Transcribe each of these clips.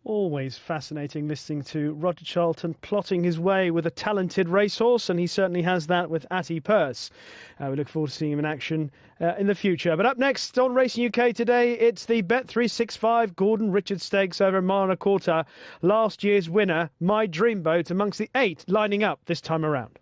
Always fascinating listening to Roger Charlton plotting his way with a talented racehorse, and he certainly has that with Atty Purse. We look forward to seeing him in action in the future. But up next on Racing UK today, it's the Bet365 Gordon Richards Stakes over a mile and a quarter. Last year's winner, My Dreamboat, amongst the 8 lining up this time around.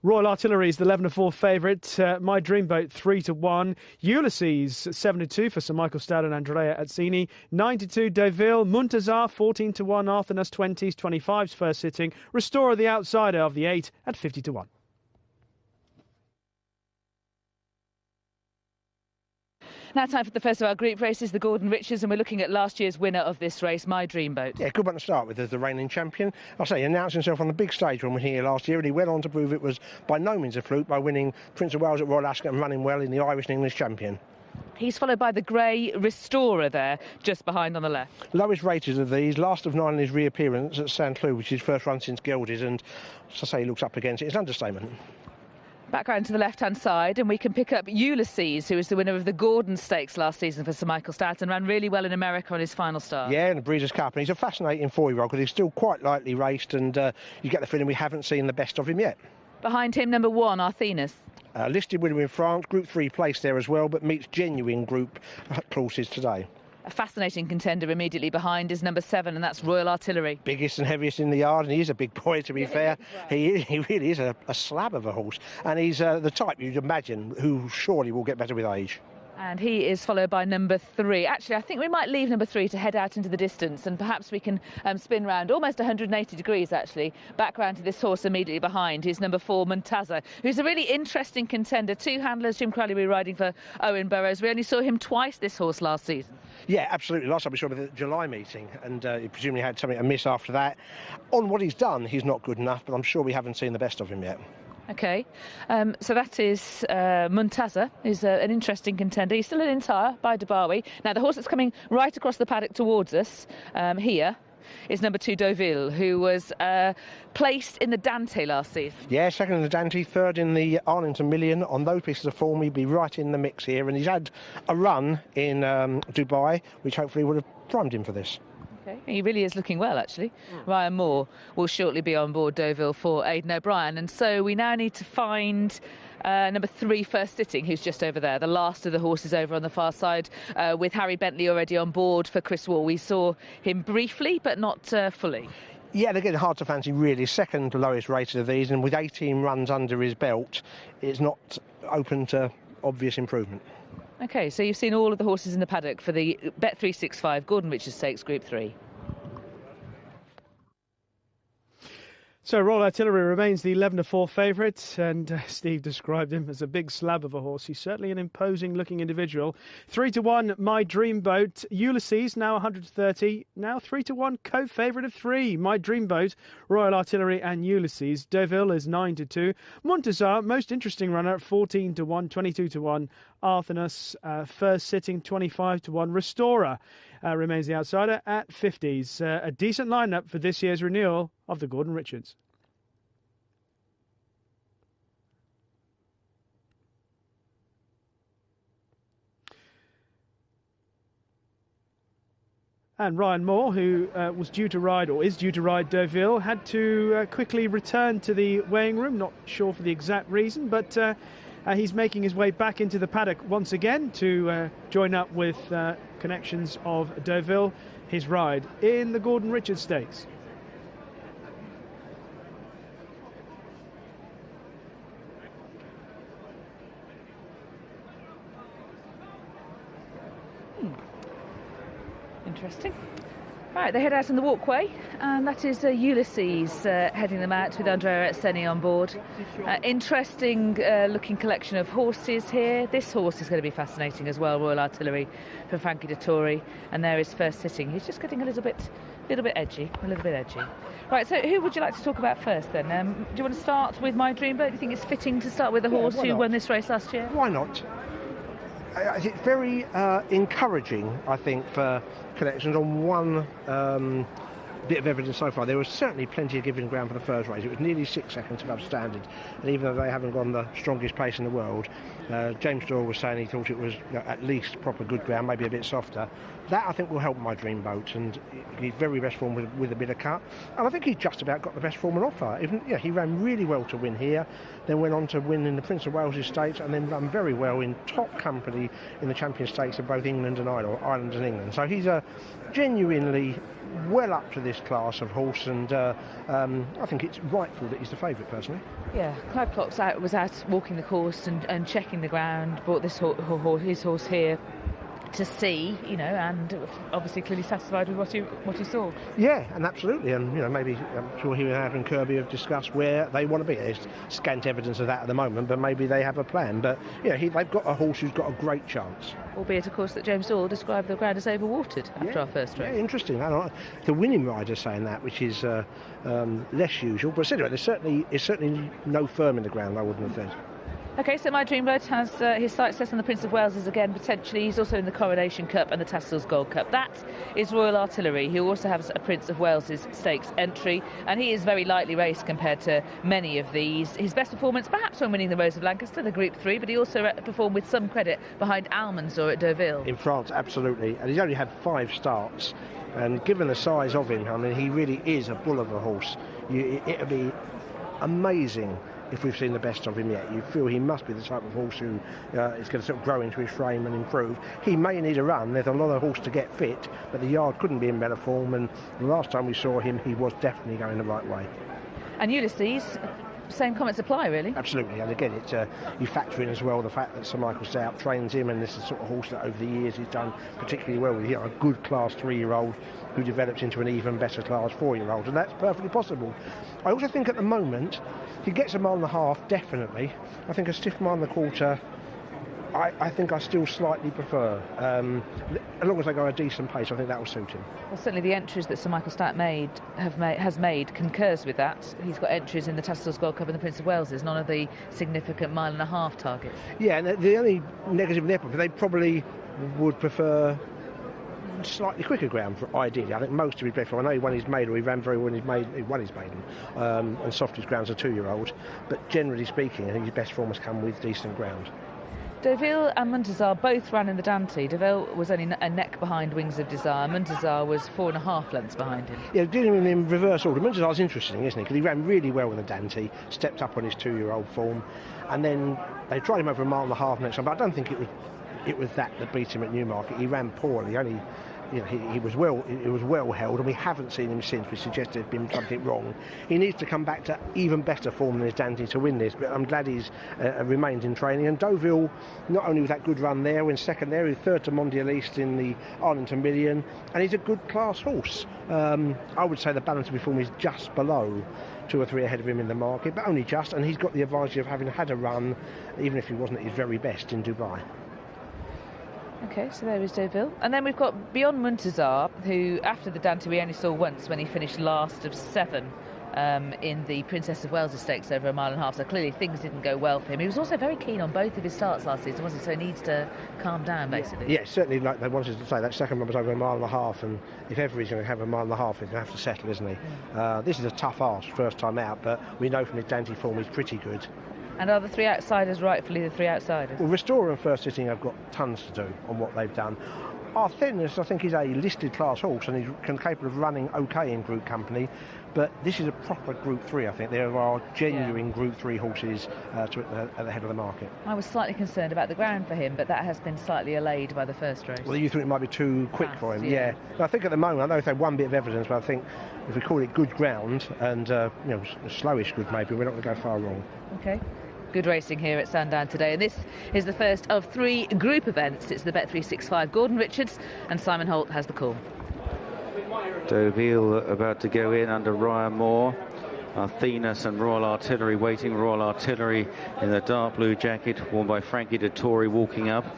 Royal Artillery is the 11-4 favourite. My Dreamboat 3-1. Ulysses 7-2 for Sir Michael Stoud and Andrea Azzini. 9-2 Deauville. Muntazar 14-1. Arthanas 20s. 25's first sitting. Restorer the outsider of the 8 at 50-1. Now time for the first of our group races, the Gordon Richards, and we're looking at last year's winner of this race, My Dreamboat. Yeah, good one to start with as the reigning champion. I'll say he announced himself on the big stage when we were here last year, and he went on to prove it was by no means a fluke by winning Prince of Wales at Royal Ascot and running well in the Irish and English champion. He's followed by the grey Restorer there, just behind on the left. Lowest rated of these, last of 9 in his reappearance at St Cloud, which is his first run since Gilded, and as I say, he looks up against it. It's an understatement. Back round to the left-hand side, and we can pick up Ulysses, who was the winner of the Gordon Stakes last season for Sir Michael Stoud and ran really well in America on his final start. Yeah, in the Breeders' Cup, and he's a fascinating 4-year-old because he's still quite lightly raced, and you get the feeling we haven't seen the best of him yet. Behind him, number 1, Arthanas. Listed winner in France, Group 3 placed there as well, but meets genuine group clauses today. A fascinating contender immediately behind is number 7, and that's Royal Artillery. Biggest and heaviest in the yard, and he is a big boy, to be fair. He really is a slab of a horse, and he's the type you'd imagine who surely will get better with age. And he is followed by number 3. Actually, I think we might leave number 3 to head out into the distance, and perhaps we can spin round almost 180 degrees, actually, back round to this horse immediately behind. He's number 4, Muntazar, who's a really interesting contender. 2 handlers, Jim Crowley will be riding for Owen Burrows. We only saw him twice, this horse, last season. Yeah, absolutely. Last time we saw him at the July meeting, and he presumably had something amiss after that. On what he's done, he's not good enough, but I'm sure we haven't seen the best of him yet. OK, so that is Muntazar, is an interesting contender. He's still an entire by Dubawi. Now, the horse that's coming right across the paddock towards us here is number 2, Deauville, who was placed in the Dante last season. Yeah, second in the Dante, third in the Arlington Million. On those pieces of form, he'd be right in the mix here, and he's had a run in Dubai, which hopefully would have primed him for this. Okay. He really is looking well, actually. Ryan Moore will shortly be on board Deauville for Aidan O'Brien. And so we now need to find number 3, first sitting, who's just over there. The last of the horses over on the far side, with Harry Bentley already on board for Chris Wall. We saw him briefly, but not fully. Yeah, they're getting hard to fancy, really. Second lowest rated of these, and with 18 runs under his belt, it's not open to obvious improvement. OK, so you've seen all of the horses in the paddock for the Bet365 Gordon Richards Stakes Group 3. So Royal Artillery remains the 11-4 favourite, and Steve described him as a big slab of a horse. He's certainly an imposing-looking individual. 3-1, My Dreamboat. Ulysses, now 130. Now 3-1, co-favourite of 3. My Dreamboat, Royal Artillery and Ulysses. Deauville is 9-2. Muntazar, most interesting runner, 14-1, 22-1. Arthanas, first sitting, 25-1. Restorer remains the outsider at 50s. A decent lineup for this year's renewal of the Gordon Richards. And Ryan Moore, who was due to ride, or is due to ride Deauville, had to quickly return to the weighing room. Not sure for the exact reason, but he's making his way back into the paddock once again to join up with connections of Deauville, his ride in the Gordon Richards Stakes. Interesting. Right, they head out on the walkway, and that is Ulysses heading them out with Andrea Azzini on board. Interesting looking collection of horses here. This horse is going to be fascinating as well, Royal Artillery for Frankie Dettori, and there is first sitting. He's just getting a little bit edgy. Right, so who would you like to talk about first then? Do you want to start with My Dreamboat? Do you think it's fitting to start with the horse who won this race last year? Why not? It's very encouraging, I think, for connections on one bit of evidence so far. There was certainly plenty of giving ground for the first race. It was nearly 6 seconds above standard, and even though they haven't gone the strongest pace in the world, James Doyle was saying he thought it was at least proper good ground, maybe a bit softer. That, I think, will help My Dream Boat, and he's very best form with a bit of cut, and I think he's just about got the best form on offer. He ran really well to win here, then went on to win in the Prince of Wales Stakes, and then run very well in top company in the Champion Stakes of both England and Ireland and England. So he's a genuinely well up to this class of horse, and I think it's rightful that he's the favourite, personally. Yeah, Clive Clocks was out walking the course and checking the ground, brought his horse here to see, and obviously clearly satisfied with what he saw. Yeah, and absolutely, and maybe I'm sure he and Kirby have discussed where they want to be. There's scant evidence of that at the moment, but maybe they have a plan. But they've got a horse who's got a great chance. Albeit, of course, that James Doyle described the ground as overwatered after our first race. Yeah, interesting. The winning rider saying that, which is less usual. But anyway, there's certainly no firm in the ground, I wouldn't have said. OK, so My Dream Boat has his sights set on the Prince of Wales again, potentially. He's also in the Coronation Cup and the Tassels Gold Cup. That is Royal Artillery, who also has a Prince of Wales Stakes entry, and he is very lightly raced compared to many of these. His best performance, perhaps when winning the Rose of Lancaster, the Group 3, but he also performed with some credit behind Almanzor at Deauville. In France, absolutely. And he's only had 5 starts, and given the size of him, I mean, he really is a bull of a horse. It'll be amazing if we've seen the best of him yet. You feel he must be the type of horse who is going to sort of grow into his frame and improve. He may need a run. There's a lot of horse to get fit, but the yard couldn't be in better form, and the last time we saw him, he was definitely going the right way. And Ulysses, same comments apply, really. Absolutely, and again, you factor in as well the fact that Sir Michael Stout trains him, and this is the sort of horse that over the years he's done particularly well with. A good class 3-year-old who develops into an even better class 4-year-old, and that's perfectly possible. I also think at the moment he gets a 1.5 miles, definitely. I think a stiff 1.25 miles, I think I still slightly prefer. As long as they go at a decent pace, I think that will suit him. Well, certainly the entries that Sir Michael Stout has made concurs with that. He's got entries in the Tassels Gold Cup and the Prince of Wales, none of the significant 1.5 mile targets. Yeah, and the only negative in their point, they probably would prefer slightly quicker ground, ideally. I think most of his best form, I know he won his maiden, he ran very well he won his maiden, and softest ground's a 2-year-old, but generally speaking, I think his best form has come with decent ground. Deauville and Muntazar both ran in the Dante. Deauville was only a neck behind Wings of Desire. Muntazar was 4.5 lengths behind him. Yeah, dealing with him in reverse order. Muntazar's interesting, isn't he? Because he ran really well in the Dante, stepped up on his 2-year-old form, and then they tried him over a 1.5 miles next time, but I don't think it was that beat him at Newmarket. He ran poorly. He was well held, and we haven't seen him since, which suggests there's been something wrong. He needs to come back to even better form than his Dante to win this, but I'm glad he's remained in training. And Deauville, not only with that good run there, went second there, he's third to Mondialiste in the Arlington Million, and he's a good class horse. I would say the balance of his form is just below 2 or 3 ahead of him in the market, but only just, and he's got the advantage of having had a run, even if he wasn't at his very best, in Dubai. OK, so there is Deauville. And then we've got Beyond Muntazar, who, after the Dante, we only saw once when he finished last of 7 in the Princess of Wales Stakes over 1.5 miles. So clearly things didn't go well for him. He was also very keen on both of his starts last season, wasn't he? So he needs to calm down, basically. Yeah, certainly, like they wanted to say, that second one was over 1.5 miles, and if ever he's going to have 1.5 miles, he's going to have to settle, isn't he? This is a tough ask, first time out, but we know from his Dante form he's pretty good. And are the 3 outsiders rightfully the 3 outsiders? Well, Restorer and First Sitting have got tons to do on what they've done. Arthenis, I think, is a listed class horse, and he's capable of running OK in Group Company, but this is a proper Group 3, I think. There are genuine Group 3 horses at the head of the market. I was slightly concerned about the ground for him, but that has been slightly allayed by the first race. Well, you thought it might be too quick for him, yeah. I think at the moment, I know if they had one bit of evidence, but I think if we call it good ground and slowish good maybe, we're not going to go far wrong. OK. Good racing here at Sandown today, and this is the first of 3 group events. It's the Bet365. Gordon Richards and Simon Holt has the call. Deauville about to go in under Ryan Moore. Arthenis and Royal Artillery waiting. Royal Artillery in the dark blue jacket worn by Frankie Dettori walking up.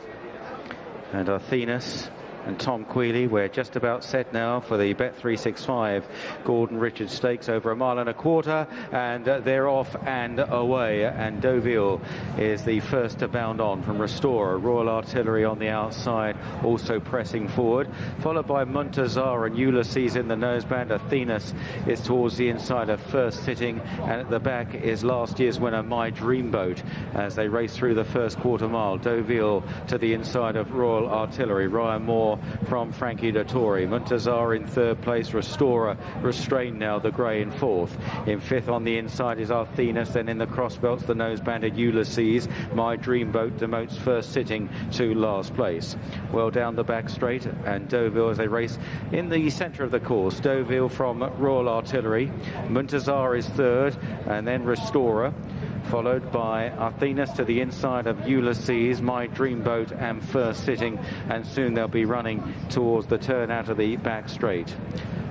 And Arthenis and Tom Queally. We're just about set now for the Bet365 Gordon Richards Stakes over 1.25 miles, and they're off and away. And Deauville is the first to bound on from Restorer. Royal Artillery on the outside, also pressing forward, followed by Montazar and Ulysses in the noseband. Athenas is towards the inside of first sitting, and at the back is last year's winner My Dreamboat as they race through the first quarter mile. Deauville to the inside of Royal Artillery. Ryan Moore from Frankie Dettori. Montazar in third place. Restorer restrained now, the grey in fourth. In fifth on the inside is Athenas. Then in the crossbelts, the nose-banded Ulysses. My Dreamboat demotes first sitting to last place. Well down the back straight, and Deauville as they race in the centre of the course. Deauville from Royal Artillery. Montazar is third, and then Restorer, followed by Athenas to the inside of Ulysses, My Dreamboat and first sitting, and soon they'll be running towards the turn out of the back straight.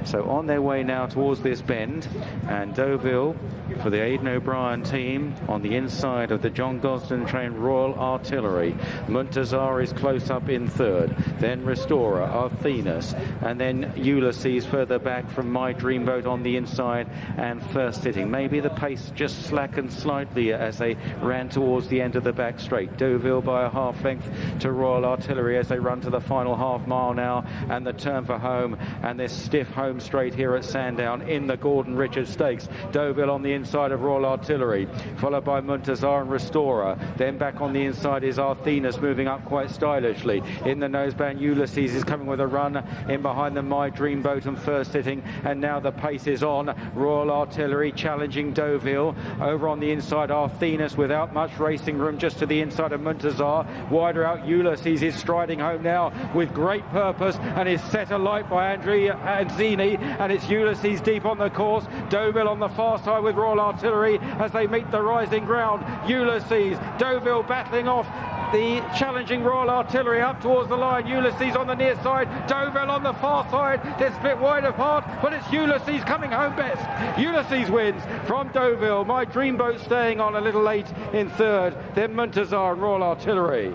So on their way now towards this bend, and Deauville for the Aidan O'Brien team on the inside of the John Gosden trained Royal Artillery. Montazar is close up in third, then Restorer, Athenas, and then Ulysses further back from My Dreamboat on the inside and first sitting. Maybe the pace just slackened slightly as they ran towards the end of the back straight. Deauville by a half length to Royal Artillery as they run to the final half mile now, and the turn for home, and this stiff home straight here at Sandown in the Gordon Richards Stakes. Deauville on the inside of Royal Artillery, followed by Montazar and Restorer. Then back on the inside is Athenas, moving up quite stylishly. In the noseband, Ulysses is coming with a run. In behind them, My Dreamboat and first sitting. And now the pace is on. Royal Artillery challenging Deauville. Over on the inside, Athenas without much racing room, just to the inside of Montazar. Wider out, Ulysses is striding home now with great purpose and is set alight by Andrea Anzini. And it's Ulysses deep on the course. Deauville on the far side with Royal Artillery as they meet the rising ground. Ulysses, Deauville battling off the challenging Royal Artillery up towards the line. Ulysses on the near side, Deauville on the far side. They're split wide apart, but it's Ulysses coming home best. Ulysses wins from Deauville. My Dreamboat staying on a little late in third. Then Montazar and Royal Artillery.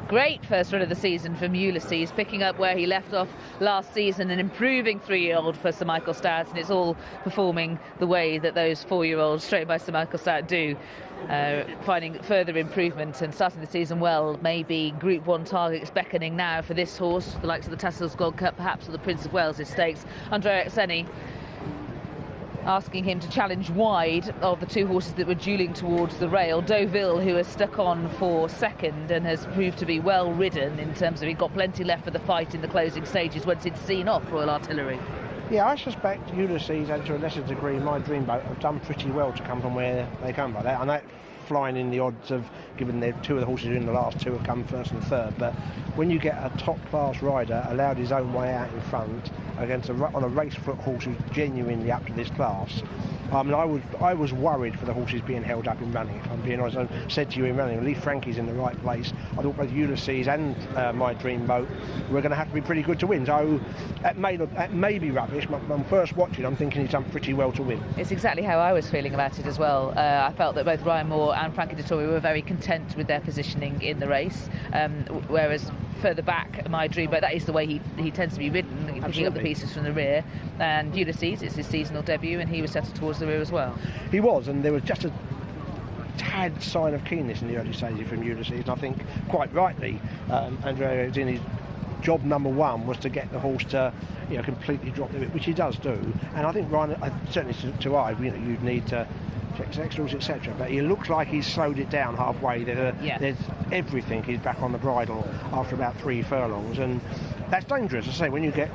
Great first run of the season from Ulysses, picking up where he left off last season, an improving 3-year-old for Sir Michael Stoute, and it's all performing the way that those 4-year-olds trained by Sir Michael Stoute do, finding further improvement and starting the season well. Maybe Group 1 targets beckoning now for this horse, the likes of the Tassels Gold Cup, perhaps, or the Prince of Wales' Stakes. Andrea Exeni asking him to challenge wide of the two horses that were dueling towards the rail. Deauville, who has stuck on for second and has proved to be well ridden in terms of he got plenty left for the fight in the closing stages once he'd seen off Royal Artillery. Yeah, I suspect Ulysses and to a lesser degree My Dreamboat have done pretty well to come from where they come by that. I know flying in the odds of, given their two of the horses in the last two have come first and third, but when you get a top class rider allowed his own way out in front against on a race foot horse who's genuinely up to this class, I was worried for the horses being held up in running, if I'm being honest. I said to you in running, Lee Frankie's in the right place. I thought both Ulysses and My Dreamboat were going to have to be pretty good to win. So that may be rubbish, but when I'm first watching, I'm thinking he's done pretty well to win. It's exactly how I was feeling about it as well. I felt that both Ryan Moore and Frankie Dettori were very content with their positioning in the race, whereas further back, My Dreamboat, that is the way he tends to be ridden, picking up the pieces from the rear. And Ulysses, it's his seasonal debut, and he was settled towards the rear as well. He was, and there was just a tad sign of keenness in the early stages from Ulysses, and I think quite rightly Andrea Zini's job number one was to get the horse to completely drop the bit, which he does do. And I think Ryan, certainly to I, you'd need to check sex rules, etc. But he looks like he's slowed it down halfway. There's everything. He's back on the bridle after about 3 furlongs, and that's dangerous. I say, when you get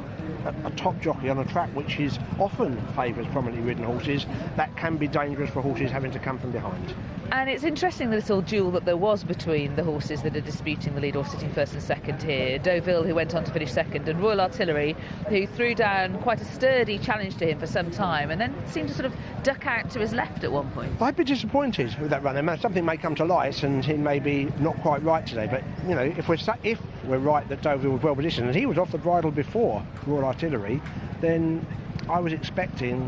a top jockey on a track which is often favours prominently ridden horses, that can be dangerous for horses having to come from behind. And it's interesting, the little duel that there was between the horses that are disputing the lead or sitting first and second here. Deauville, who went on to finish second, and Royal Artillery, who threw down quite a sturdy challenge to him for some time and then seemed to sort of duck out to his left at one point. I'd be disappointed with that run. Something may come to light and he may be not quite right today, but if we're right that Deauville was well positioned and he was off the bridle before Royal Artillery, then I was expecting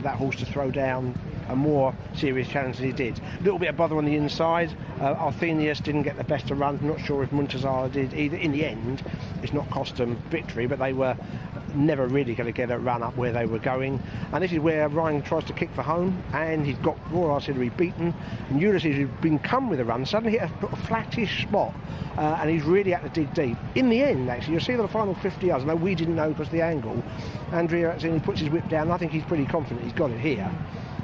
that horse to throw down a more serious challenge than he did. A little bit of bother on the inside, Arthenius didn't get the best of runs. Not sure if Montazar did either. In the end, it's not cost them victory, but they were never really going to get a run up where they were going. And this is where Ryan tries to kick for home, and he's got Royal Artillery beaten. And Ulysses, who's been come with a run, suddenly hit a flattish spot, and he's really had to dig deep. In the end, actually, you'll see the final 50 yards. I know we didn't know because of the angle. Andrea Azzini puts his whip down, and I think he's pretty confident he's got it here.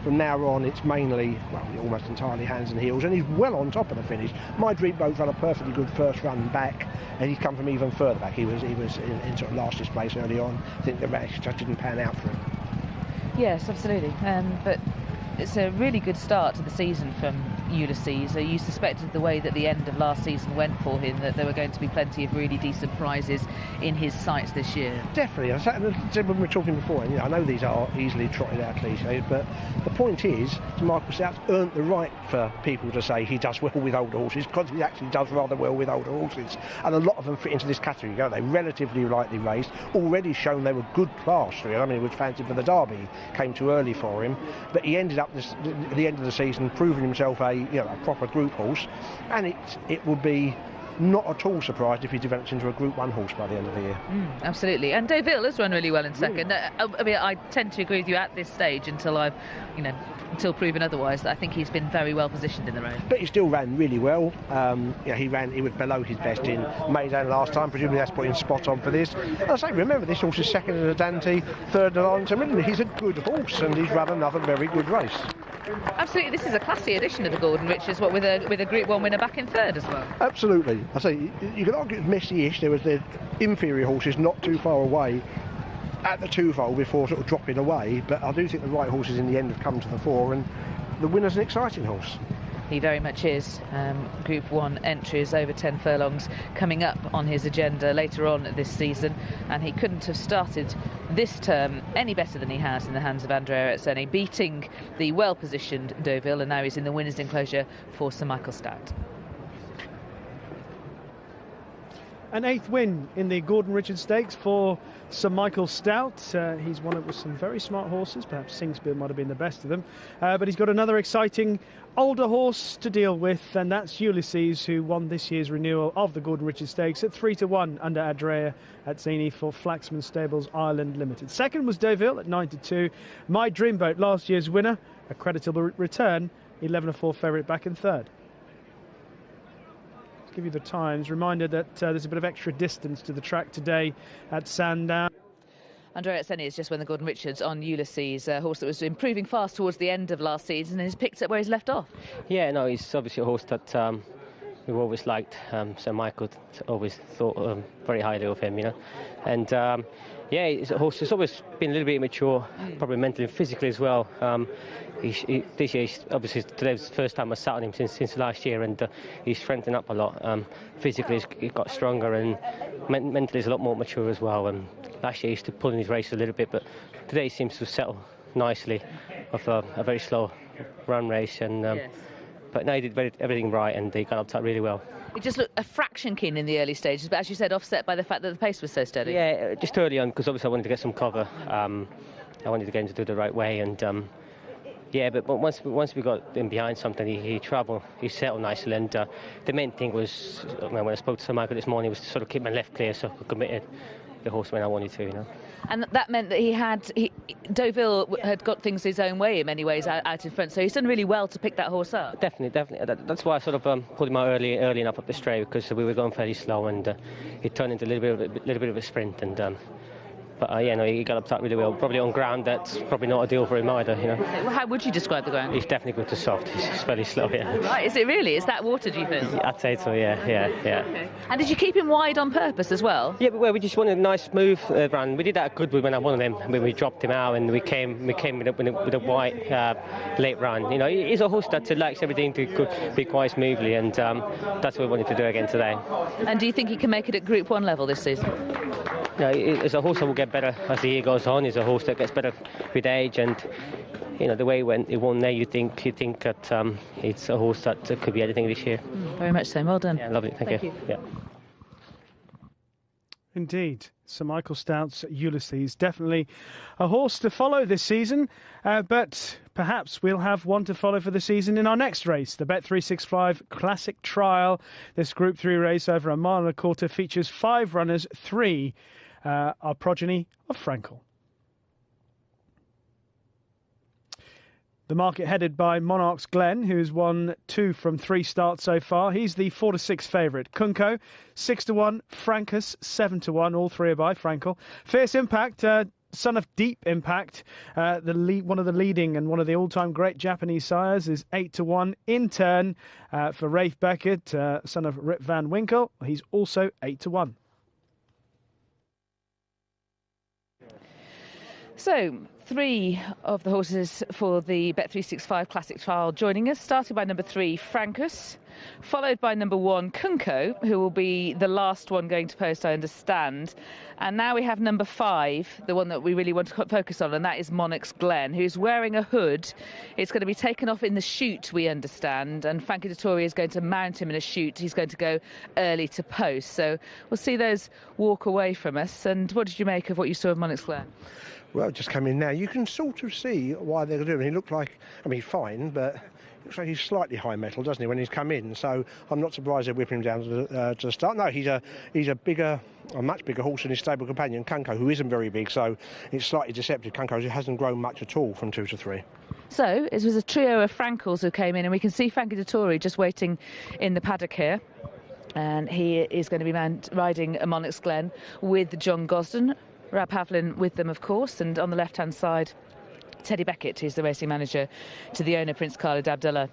From now on, it's mainly, well, almost entirely hands and heels, and he's well on top of the finish. My Dream Boat ran a perfectly good first run back, and he's come from even further back. He was in sort of lastest place early on. I think the race just didn't pan out for him. Yes, absolutely. But it's a really good start to the season from Ulysses. You suspected the way that the end of last season went for him, that there were going to be plenty of really decent prizes in his sights this year. Definitely. I said when we were talking before, and I know these are easily trotted out cliches, but the point is, Michael Stout's earned the right for people to say he does well with older horses, because he actually does rather well with older horses, and a lot of them fit into this category, don't they? Relatively lightly raced, already shown they were good class. I mean, he was fancied for the Derby, came too early for him, but he ended up at the end of the season proving himself a proper group horse, and it would be not at all surprised if he develops into a Group 1 horse by the end of the year. Absolutely. And Deauville has run really well in second. I mean, I tend to agree with you at this stage until until proven otherwise, that I think he's been very well positioned in the race. But he still ran really well. He was below his best in Maidan last time. Presumably that's put him spot on for this. And I say, remember, this horse is second in the Dante, third in the Lawrence. He's a good horse, and he's run another very good race. Absolutely, this is a classy edition of the Gordon Richards, with a Group 1 winner back in third as well. Absolutely. I say, you could argue it's messy-ish. There was the inferior horses not too far away at the two-fold before sort of dropping away, but I do think the right horses in the end have come to the fore, and the winner's an exciting horse. He very much is. Group 1 entries over 10 furlongs coming up on his agenda later on this season, and he couldn't have started this term any better than he has in the hands of Andrea Azzini, beating the well-positioned Deauville, and now he's in the winner's enclosure for Sir Michael Stout. An 8th win in the Gordon Richards Stakes for Sir Michael Stout. He's won it with some very smart horses. Perhaps Singspear might have been the best of them. But he's got another exciting older horse to deal with, and that's Ulysses, who won this year's renewal of the Gordon Richards Stakes at 3-1 under Andrea Azzini for Flaxman Stables Ireland Limited. Second was Deauville at 9-2. My Dreamboat, last year's winner, a creditable return, 11-4 favourite back in third. Give you the times. Reminder that there's a bit of extra distance to the track today at Sandown. Andrea Azzini has just won the Gordon Richards on Ulysses, a horse that was improving fast towards the end of last season and has picked up where he's left off. Yeah, no, he's obviously a horse that we've always liked. Sir Michael always thought very highly of him, and yeah, he's a horse that's always been a little bit immature, probably mentally and physically as well. This year, obviously, today's the first time I sat on him since last year, and he's strengthened up a lot. Physically, he's got stronger, and mentally, he's a lot more mature as well. And last year, he used to pull in his race a little bit, but today he seems to settle nicely off a very slow run race. And Yes. But no, he did everything right, and he got up top really well. He just looked a fraction keen in the early stages, but as you said, offset by the fact that the pace was so steady. Yeah, just early on, because obviously I wanted to get some cover. I wanted to get him to do the right way, and yeah, but once we got him behind something, he travelled, he settled nicely, and the main thing was, when I spoke to Sir Michael this morning, was to sort of keep my left clear so I could commit the horse when I wanted to, And that meant that Deauville had got things his own way in many ways out in front, so he's done really well to pick that horse up. Definitely. That's why I sort of pulled him out early enough up the straight, because we were going fairly slow, and it turned into a little bit of a sprint, and but yeah, no, he got up top really well. Probably on ground that's probably not ideal for him either, Well, how would you describe the ground? He's definitely good to soft. He's fairly slow, yeah. Right, is it really? Is that water, do you feel? I'd say so, yeah. Okay. And did you keep him wide on purpose as well? Yeah, but we just wanted a nice smooth run. We did that at Goodwood when I won him, when we dropped him out, and we came with a white late run. He's a horse that likes everything to be quite smoothly, and that's what we wanted to do again today. And do you think he can make it at Group 1 level this season? It's a horse that will get better as the year goes on. It's a horse that gets better with age, and the way he won there, you think that it's a horse that could be anything this year. Very much so. Well done. Yeah, lovely. Thank you. Yeah. Indeed. Sir Michael Stout's Ulysses, definitely a horse to follow this season, but perhaps we'll have one to follow for the season in our next race, the Bet365 Classic Trial. This Group 3 race over a mile and a quarter features 5 runners, 3 are progeny of Frankel. The market headed by Monarch's Glen, who's won 2 from 3 starts so far. He's the 4-6 favourite. Kunko, 6-1. Frankus, 7-1. All 3 are by Frankel. Fierce Impact, son of Deep Impact, one of the leading and one of the all-time great Japanese sires, is 8-1. In turn, for Rafe Beckett, son of Rip Van Winkle, he's also 8-1. So, 3 of the horses for the Bet365 Classic Trial joining us, starting by number 3, Frankus, followed by number 1, Kunko, who will be the last one going to post, I understand. And now we have number 5, the one that we really want to focus on, and that is Monarch's Glen, who's wearing a hood. It's going to be taken off in the chute, we understand, and Frankie Dettori is going to mount him in a chute. He's going to go early to post. So we'll see those walk away from us. And what did you make of what you saw of Monarch's Glen? Well, just come in now. You can sort of see why they're doing it. He looked like, I mean, fine, but looks like he's slightly high metal, doesn't he, when he's come in? So I'm not surprised they're whipping him down to the start. No, he's a much bigger horse than his stable companion, Kunko, who isn't very big. So it's slightly deceptive. Kunko hasn't grown much at all from 2 to 3. So it was a trio of Frankels who came in, and we can see Frankie Dettori just waiting in the paddock here. And he is going to be riding a Monarch's Glen with John Gosden. Rab Havlin with them, of course, and on the left-hand side, Teddy Beckett, who's the racing manager to the owner, Prince Khalid Abdullah,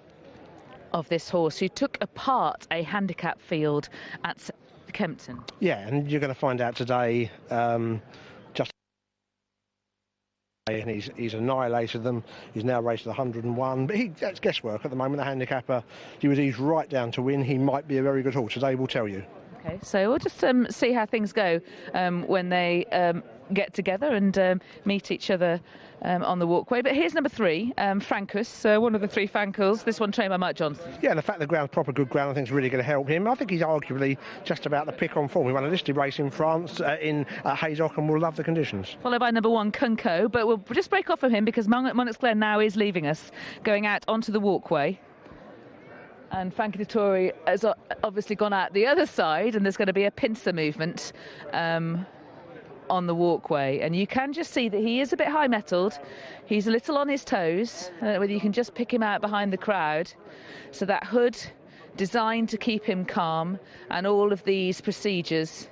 of this horse, who took apart a handicap field at Kempton. Yeah, and you're going to find out today and he's annihilated them. He's now raced 101, but that's guesswork at the moment. The handicapper, he's right down to win. He might be a very good horse. Today will tell you. Okay, so we'll just see how things go when they get together and meet each other on the walkway. But here's number 3, Frankus, one of the 3 Frankels. This one trained by Mike Johnson. Yeah, and the fact the ground's proper good ground, I think, is really going to help him. I think he's arguably just about the pick on form. He won a listed race in France in Haydock, and will love the conditions. Followed by number 1, Kunko, but we'll just break off of him because Monarch's Glen now is leaving us, going out onto the walkway. And Frankie Dettori has obviously gone out the other side, and there's going to be a pincer movement on the walkway. And you can just see that he is a bit high-mettled. He's a little on his toes. I don't know whether you can just pick him out behind the crowd. So that hood designed to keep him calm, and all of these procedures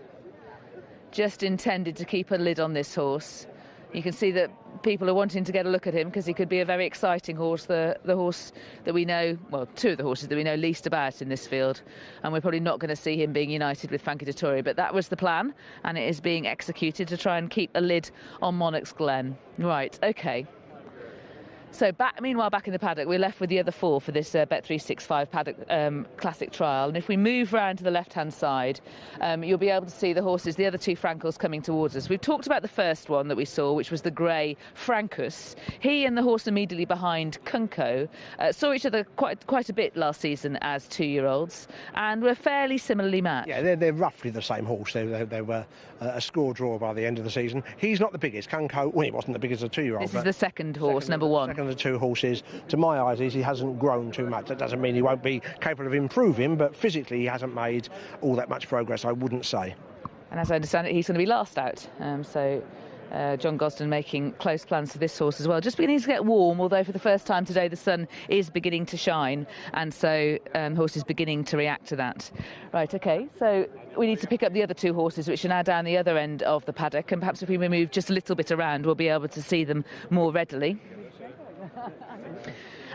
just intended to keep a lid on this horse. You can see that people are wanting to get a look at him because he could be a very exciting horse, the horse that we know, well, 2 of the horses that we know least about in this field, and we're probably not going to see him being united with Frankie Dettori, but that was the plan, and it is being executed to try and keep a lid on Monarch's Glen. Right, OK. So meanwhile, back in the paddock, we're left with the other 4 for this Bet365 paddock classic trial. And if we move round to the left-hand side, you'll be able to see the horses, the other 2 Frankels coming towards us. We've talked about the first one that we saw, which was the grey Frankus. He and the horse immediately behind, Kunko, saw each other quite a bit last season as 2-year-olds, and were fairly similarly matched. Yeah, they're roughly the same horse. They were a score draw by the end of the season. He's not the biggest. Kunko, well, he wasn't the biggest as a 2-year-old. This is the second horse, number 1. Second of the 2 horses. To my eyes, he hasn't grown too much. That doesn't mean he won't be capable of improving, but physically he hasn't made all that much progress, I wouldn't say. And as I understand it, he's going to be last out. John Gosden making close plans for this horse as well. Just beginning to get warm, although for the first time today the sun is beginning to shine, and so the horse is beginning to react to that. Right, OK, so we need to pick up the other 2 horses, which are now down the other end of the paddock, and perhaps if we move just a little bit around, we'll be able to see them more readily.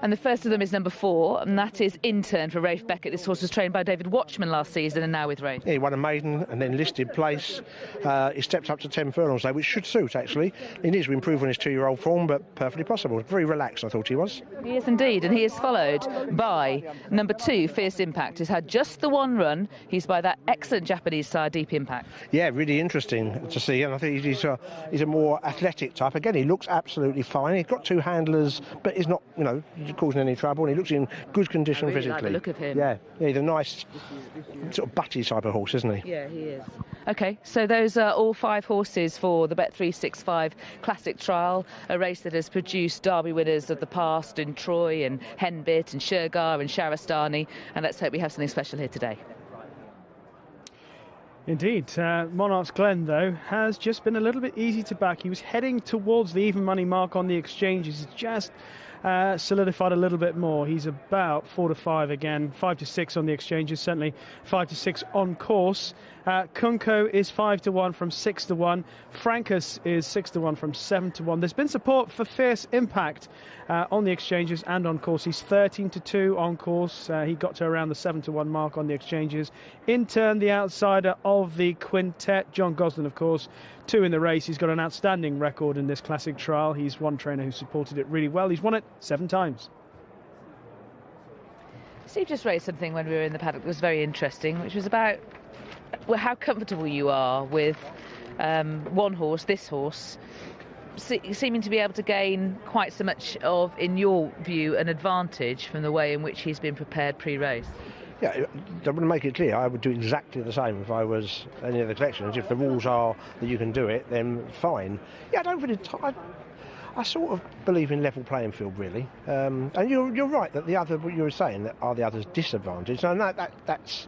And the first of them is number 4, and that is In Turn for Rafe Beckett. This horse was trained by David Watchman last season and now with Rafe. Yeah, he won a maiden and then listed place. He stepped up to 10 furlongs, though, which should suit, actually. He needs to improve on his 2-year-old form, but perfectly possible. Very relaxed, I thought he was. He is indeed, and he is followed by number 2, Fierce Impact, who's had just the 1 run. He's by that excellent Japanese sire, Deep Impact. Yeah, really interesting to see, and I think he's a more athletic type. Again, he looks absolutely fine. He's got 2 handlers, but he's not, causing any trouble, and he looks in good condition I really physically. like the look of him. Yeah, he's a nice sort of butty type of horse, isn't he? Yeah, he is. OK, so those are all 5 horses for the Bet365 Classic Trial, a race that has produced Derby winners of the past in Troy and Henbit and Shergar and Sharastani, and let's hope we have something special here today. Indeed. Monarch's Glen, though, has just been a little bit easy to back. He was heading towards the even money mark on the exchanges. He's just solidified a little bit more. He's about 4 to 5 again, 5 to 6 on the exchanges, certainly 5 to 6 on course. Kunko is 5 to 1 from 6 to 1. Frankus is 6 to 1 from 7 to 1. There's been support for Fierce Impact on the exchanges and on course. He's 13 to 2 on course. He got to around the 7 to 1 mark on the exchanges. In turn, the outsider of the quintet, John Gosling, of course, 2 in the race. He's got an outstanding record in this classic trial. He's one trainer who supported it really well. He's won it 7 times. Steve just raised something when we were in the paddock that was very interesting, which was about how comfortable you are with one horse, this horse, seeming to be able to gain quite so much of, in your view, an advantage from the way in which he's been prepared pre-race. Yeah, I want to make it clear, I would do exactly the same if I was any of the collections. If the rules are that you can do it, then fine. Yeah, I don't really... I sort of believe in level playing field, really. And you're right that what you were saying, that are the others disadvantaged. And that's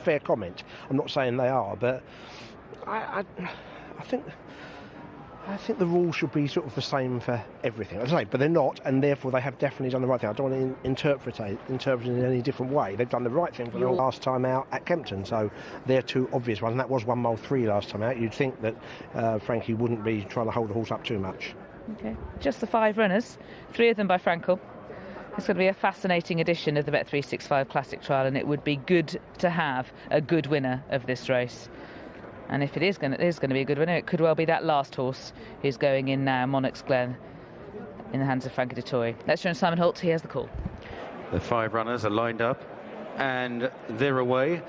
fair comment. I'm not saying they are, but I think the rules should be sort of the same for everything. As I say, but they're not, and therefore they have definitely done the right thing. I don't want to interpret it in any different way. They've done the right thing for the last time out at Kempton, so they're 2 obvious ones. And that was 1 mile 3 last time out. You'd think that Frankie wouldn't be trying to hold the horse up too much. Okay, just the 5 runners, 3 of them by Frankel. It's going to be a fascinating edition of the Bet365 Classic Trial, and it would be good to have a good winner of this race. And if it is going to be a good winner, it could well be that last horse who's going in now, Monarch's Glen, in the hands of Frankie Dettori. Let's join Simon Holt. He has the call. The 5 runners are lined up, and they're away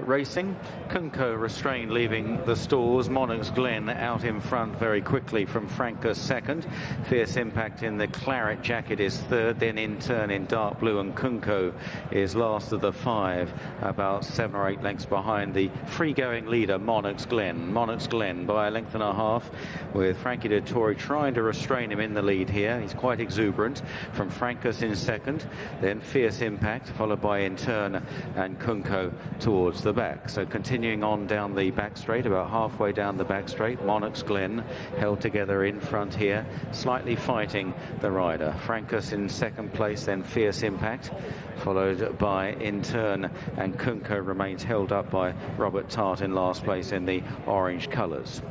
racing. Kunko restrained, leaving the stalls. Monarch's Glen out in front very quickly from Frankus second. Fierce Impact in the claret jacket is third, then in turn in dark blue, and Kunko is last of the 5, about 7 or 8 lengths behind the free-going leader, Monarch's Glen. Monarch's Glen by a length and a half, with Frankie Dettori trying to restrain him in the lead here. He's quite exuberant. From Frankus in second, then Fierce Impact, followed by in turn and Kunko towards the back. So continuing on down the back straight, about halfway down the back straight, Monarch's Glen held together in front here, slightly fighting the rider. Frankus in second place, then Fierce Impact, followed by in turn, and Kunko remains held up by Robert Tart in last place in the orange colours.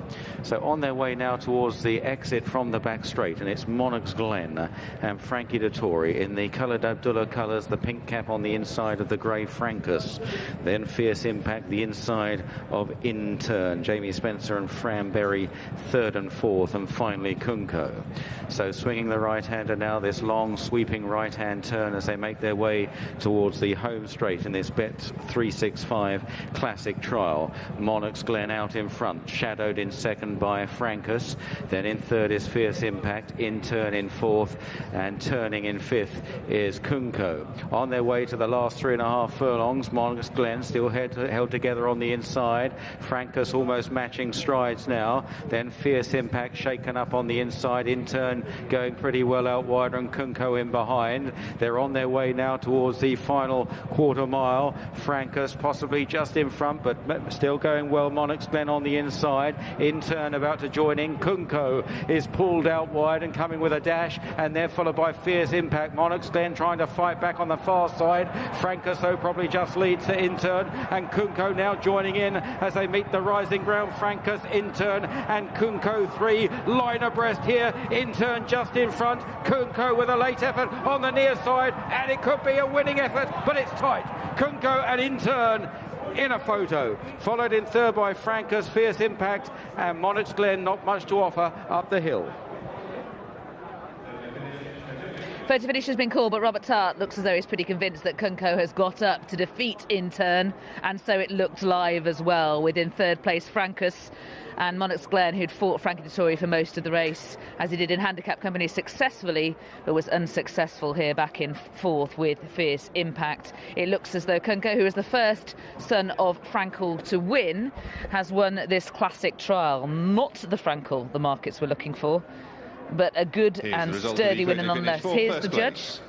So on their way now towards the exit from the back straight, and it's Monarch's Glen and Frankie Dettori in the coloured Abdullah colours, the pink cap on the inside of the grey Frankus, then Fierce Impact the inside of In Turn, Jamie Spencer and Fran Berry third and fourth, and finally Kunko. So swinging the right-hander now, this long sweeping right-hand turn as they make their way towards the home straight in this Bet365 Classic Trial. Monarch's Glen out in front, shadowed in second by Frankus, then in third is Fierce Impact, In Turn in fourth, and turning in fifth is Kunko. On their way to the last 3.5 furlongs, Monarch's Glen still held together on the inside. Frankus almost matching strides now. Then Fierce Impact shaken up on the inside. In turn going pretty well out wide, and Kunko in behind. They're on their way now towards the final quarter mile. Frankus possibly just in front, but still going well. Monarch's Glen on the inside. In turn about to join in. Kunko is pulled out wide and coming with a dash, and they're followed by Fierce Impact. Monarch's Glen trying to fight back on the far side. Frankus though probably just leads to In Turn, and Kunko now joining in as they meet the rising ground. Frankus, In Turn and Kunko 3 line abreast here. In Turn just in front. Kunko with a late effort on the near side, and it could be a winning effort, but it's tight. Kunko and In Turn in a photo, followed in third by Frankus, Fierce Impact, and Monarch's Glen not much to offer up the hill. Photo finish has been called, but Robert Tart looks as though he's pretty convinced that Kunko has got up to defeat In Turn, and so it looked live as well, with in third place Francus and Monarch's Glen, who'd fought Frankie Dettori for most of the race, as he did in handicap company successfully, but was unsuccessful here back in fourth with Fierce Impact. It looks as though Kunko, who is the first son of Frankel to win, has won this classic trial. Not the Frankel the markets were looking for, but a good and sturdy winner nonetheless. Here's the judge.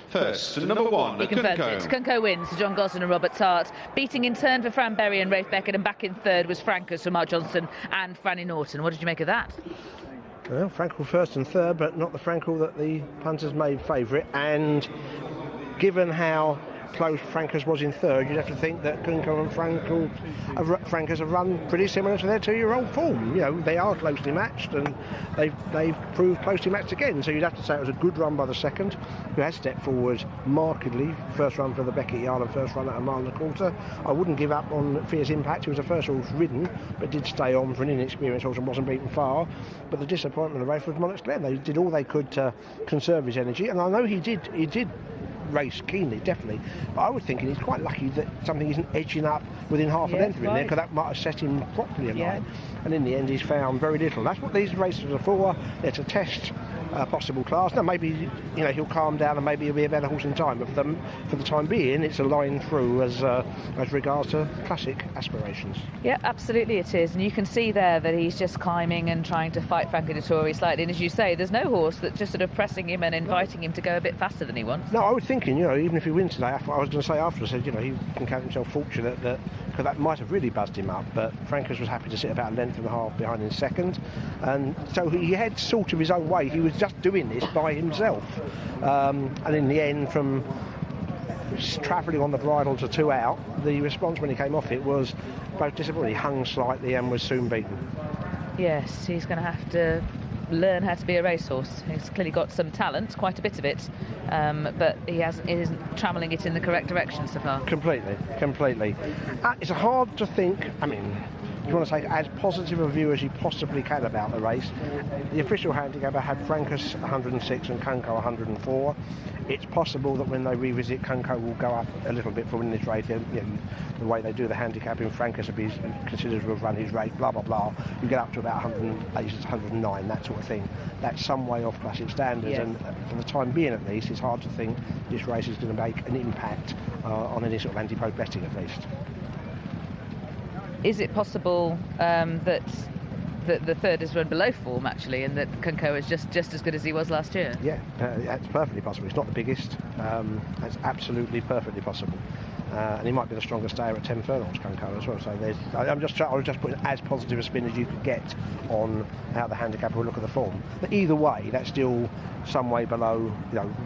First, number 1, he confirms it. Kunko wins. John Gosden and Robert Tart. Beating In Turn for Fran Berry and Rafe Beckett, and back in third was Francus for Mark Johnson and Franny Norton. What did you make of that? Well, Frankel first and third, but not the Frankel that the punters made favourite. And given how close Francus was in third, you'd have to think that Kunko and Francus have run pretty similar to their 2-year-old form. You know, they are closely matched, and they've proved closely matched again. So you'd have to say it was a good run by the second, who has stepped forward markedly. First run for the Beckett Yard and first run at a mile and a quarter. I wouldn't give up on Fierce Impact. He was the first horse ridden, but did stay on for an inexperienced horse and wasn't beaten far. But the disappointment of the race was Monarch's Glen. They did all they could to conserve his energy, and I know he did race keenly, definitely, but I was thinking he's quite lucky that something isn't edging up within half a length of him there, because that might have set him properly in line, and in the end he's found very little. That's what these races are for. They're to test possible class. Now maybe he'll calm down and maybe he'll be a better horse in time, but for the time being it's a line through as regards to classic aspirations. Yeah, absolutely it is, and you can see there that he's just climbing and trying to fight Frankie Dettori slightly, and as you say, there's no horse that's just sort of pressing him and inviting him to go a bit faster than he wants. No, I was thinking, even if he wins today, I was going to say after, I said, he can count himself fortunate because that might have really buzzed him up, but Francus was happy to sit about a length and a half behind in second, and so he had sort of his own way. He was just doing this by himself, and in the end, from travelling on the bridle to 2 out, the response when he came off it was both disappointing. He hung slightly and was soon beaten. Yes, he's going to have to learn how to be a racehorse. He's clearly got some talent, quite a bit of it, but he isn't trammelling it in the correct direction so far. Completely. It's hard to think, you want to take as positive a view as you possibly can about the race. The official handicapper had Francus 106 and Kunko 104. It's possible that when they revisit, Kunko will go up a little bit for winning this race. The way they do the handicapping, Francus will be considered to have run his race, blah, blah, blah. You get up to about 108, 109, that sort of thing. That's some way off classic standards, and for the time being at least, it's hard to think this race is going to make an impact on any sort of anti-pope betting at least. Is it possible that the third is run below form, actually, and that Kunko is just as good as he was last year? Yeah, that's perfectly possible. It's not the biggest. That's absolutely perfectly possible. And he might be the strongest stayer at 10 furlongs, Kunko, as well. So I was just putting as positive a spin as you could get on how the handicapper will look at the form. But either way, that's still some way below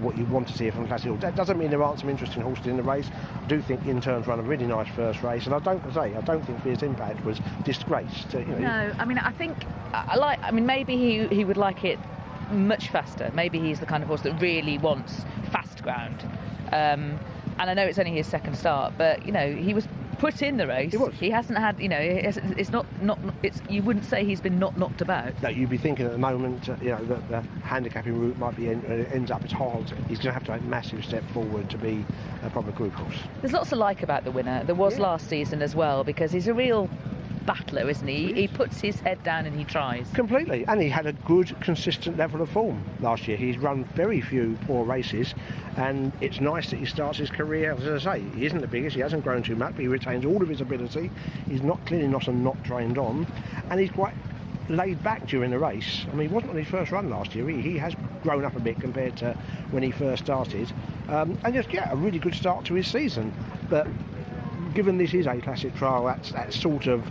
what you want to see from classical. That doesn't mean there aren't some interesting horses in the race. I do think In Turn's run a really nice first race, and I don't think Fierce Impact was disgraced. No, I think maybe he would like it much faster. Maybe he's the kind of horse that really wants fast ground. And I know it's only his second start, but he was put in the race. He hasn't had, it's not. You wouldn't say he's been not knocked about. No, you'd be thinking at the moment, that the handicapping route might be ends up. It's hard. He's going to have to make a massive step forward to be a proper group horse. There's lots to like about the winner. There was last season as well, because he's a real battler, isn't he? He puts his head down and he tries. Completely, and he had a good, consistent level of form last year. He's run very few poor races, and it's nice that he starts his career, as I say, he isn't the biggest, he hasn't grown too much, but he retains all of his ability. He's clearly not trained on, and he's quite laid back during the race. He wasn't on his first run last year. He has grown up a bit compared to when he first started, and just a really good start to his season. But given this is a classic trial, that's sort of